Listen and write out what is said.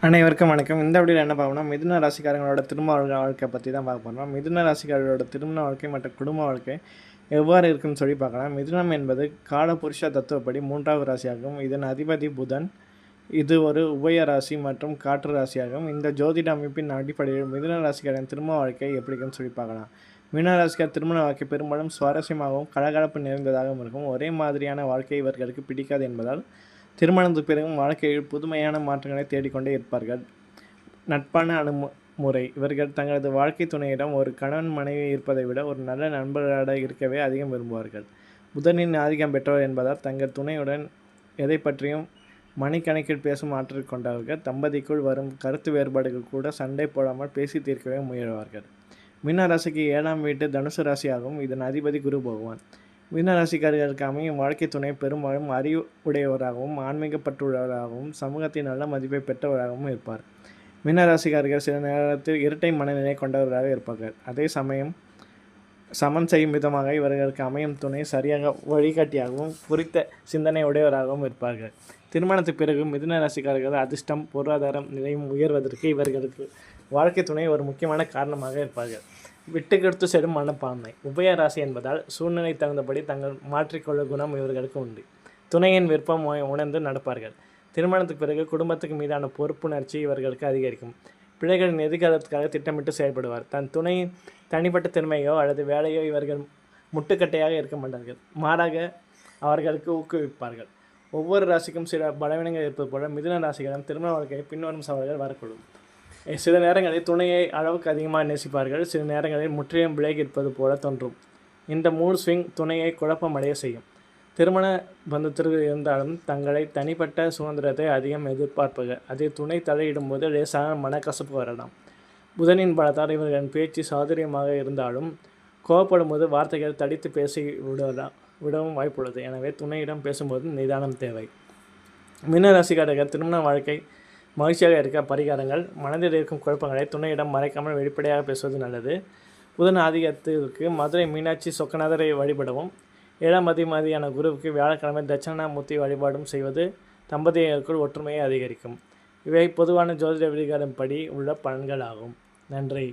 அனைவருக்கும் வணக்கம். இந்த வீடியோவில் என்ன பார்க்கணும், மிதுன ராசிக்காரங்களோட திருமண வாழ்க்கை பற்றி தான் பார்க்க போகிறோம். மிதுன ராசிக்காரர்களோட திருமண வாழ்க்கை மற்றும் குடும்ப வாழ்க்கை எவ்வாறு இருக்குன்னு சொல்லி பார்க்கலாம். மிதுனம் என்பது காலபுருஷ தத்துவப்படி 3வது ராசியாகும். இதன் அதிபதி புதன். இது ஒரு உபய ராசி மற்றும் காற்று ராசியாகும். இந்த ஜோதிட அமைப்பின் அடிப்படையில் மிதுன ராசிக்காரன் திருமண வாழ்க்கை எப்படி இருக்குன்னு சொல்லி பார்க்கலாம். மிதுன ராசிக்கார் திருமண வாழ்க்கை பெரும்பாலும் சுவாரஸ்யமாகவும் கலகலப்பு நிறைந்ததாகவும் இருக்கும். ஒரே மாதிரியான வாழ்க்கை இவர்களுக்கு பிடிக்காது என்பதால் திருமணத்துக்கு பிறகும் வாழ்க்கையில் புதுமையான மாற்றங்களை தேடிக்கொண்டே இருப்பார்கள். நட்பான அணுமுறை இவர்கள் தங்களது வாழ்க்கை துணையிடம் ஒரு கணவன் மனைவி இருப்பதை விட ஒரு நல்ல நண்பர்களாக இருக்கவே அதிகம் விரும்புவார்கள். புதனின் ஆதிக்கம் பெற்றவர் என்பதால் தங்கள் துணையுடன் எதை பற்றியும் மணிக்கணக்கில் பேசும் ஆற்றல் கொண்டவர்கள். தம்பதிக்குள் வரும் கருத்து வேறுபாடுகள் கூட சண்டை போடாமல் பேசி தீர்க்கவே முயல்வார்கள். மீன ராசிக்கு 7ஆம் வீட்டு தனுசு ராசியாகும். இதன் அதிபதி குரு பகவான். மீன ராசிக்காரர்களுக்கு அமையும் வாழ்க்கை துணை பெரும்பாலும் அறிவுடையவராகவும் ஆன்மீகப்பட்டுள்ளவராகவும் சமூகத்தின் நல்ல மதிப்பை பெற்றவராகவும் இருப்பார். மீன ராசிக்காரர்கள் சில நேரத்தில் இரட்டை மனநிலை கொண்டவராக இருப்பார்கள். அதே சமயம் சமன் செய்யும் விதமாக இவர்களுக்கு அமையும் துணை சரியாக வழிகாட்டியாகவும் குறித்த சிந்தனை உடையவராகவும் இருப்பார்கள். திருமணத்துக்கு பிறகு மிதுன ராசிக்காரர்கள் அதிர்ஷ்டம் பொருளாதாரம் நிலையும் உயர்வதற்கு இவர்களுக்கு வாழ்க்கை துணை ஒரு முக்கியமான காரணமாக இருப்பார்கள். விட்டு கொடுத்து செல்லும் மனப்பான்மை. உபய ராசி என்பதால் சூழ்நிலை தகுந்தபடி தங்கள் மாற்றிக்கொள்ளும் குணம் இவர்களுக்கு உண்டு. துணையின் விருப்பம் உணர்ந்து நடப்பார்கள். திருமணத்துக்கு பிறகு குடும்பத்துக்கு மீதான பொறுப்புணர்ச்சி இவர்களுக்கு அதிகரிக்கும். பிள்ளைகளின் எதிர்காலத்துக்காக திட்டமிட்டு செயல்படுவார். தன் துணையின் தனிப்பட்ட திறமையோ அல்லது வேலையோ இவர்கள் முட்டுக்கட்டையாக இருக்க மாட்டார்கள். மாறாக அவர்களுக்கு ஊக்குவிப்பார்கள். ஒவ்வொரு ராசிக்கும் சில பலவீனங்கள் இருப்பது போல மிதுன ராசிகளிடம் திருமண வாழ்க்கையை பின்வரும் சவால்கள் வரக்கூடும். சில நேரங்களில் துணையை அளவுக்கு அதிகமாக நேசிப்பார்கள். சில நேரங்களில் முற்றிலும் விலகி இருப்பது போல தோன்றும். இந்த மூட் ஸ்விங் துணையை குழப்பமடைய செய்யும். திருமண பந்தத்திற்கு இருந்தாலும் தங்களை தனிப்பட்ட சுதந்திரத்தை அதிகம் எதிர்பார்ப்பார்கள். அதில் துணை தலையிடும்போது லேசான மனக்கசப்பு வரலாம். புதனின் பலத்தால் இவர்களின் பேச்சு சாதுரியமாக இருந்தாலும் கோபப்படும் போது வார்த்தைகள் தடித்து பேசி விடவும் வாய்ப்புள்ளது. எனவே துணையிடம் பேசும்போது நிதானம் தேவை. மீன ராசிக்காரர்கள் திருமண வாழ்க்கை மகிழ்ச்சியாக இருக்க பரிகாரங்கள். மனதில் இருக்கும் குழப்பங்களை துணையிடம் மறைக்காமல் வெளிப்படையாக பேசுவது நல்லது. புதன் ஆதிக்கத்திற்கு மதுரை மீனாட்சி சொக்கநாதரை வழிபடவும் 7ஆம் அதிபதியான குருவுக்கு வியாழக்கிழமை தட்சிணாமூர்த்தி வழிபாடும் செய்வது தம்பதியருக்குள் ஒற்றுமையை அதிகரிக்கும். இவை பொதுவான ஜோதிட விதிகளின்படி உள்ள பலன்கள் ஆகும். நன்றி.